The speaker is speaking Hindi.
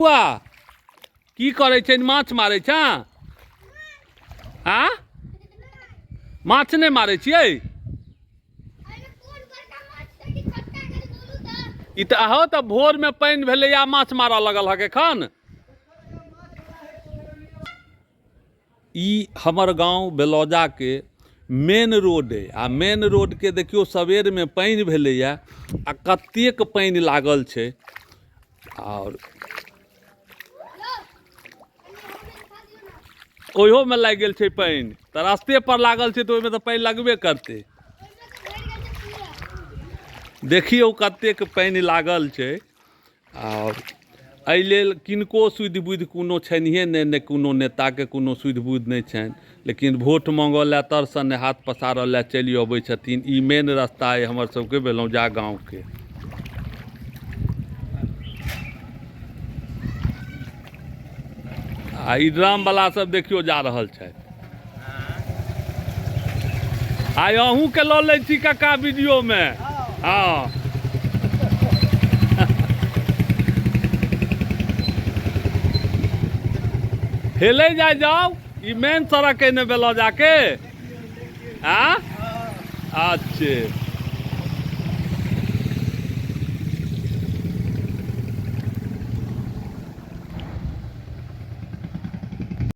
हुआ की करे छै माछ मारे छ आ माछ नहीं मारे छियै ई त आहो त भोर में पानी भेले या माछ मारा लगल हक एखन ई हमर गांव बेलौजा के मेन रोड है आ मेन रोड के देखियो सवेर में पानी भेले या आ कतेक पानी लागल छै और ओहो में लग गेल छै पानी त रास्ते पर लागल छै त ओहि में त पानी लगबे करते देखियो कतेक पानी लागल छै और एहि लेल किनको सुधि बुधि कोनो छनिहे ने कोनो नेता के कोनो सुधि बुधि नहीं छनि लेकिन वोट मांगो ला तरसँ ने हाथ पसारऽ ला चलि अबै छथिन ई मेन रास्ता है हमर सबके बेलौजा गाँव के आ ई ड्राम वाला सब देखियो जा रहल छै आइ अहूँ के लऽ लै छी कक्का वीडियो में हाँ हेले जाओ ई मेन सड़क है ने बेलौजा के हाँ अच्छे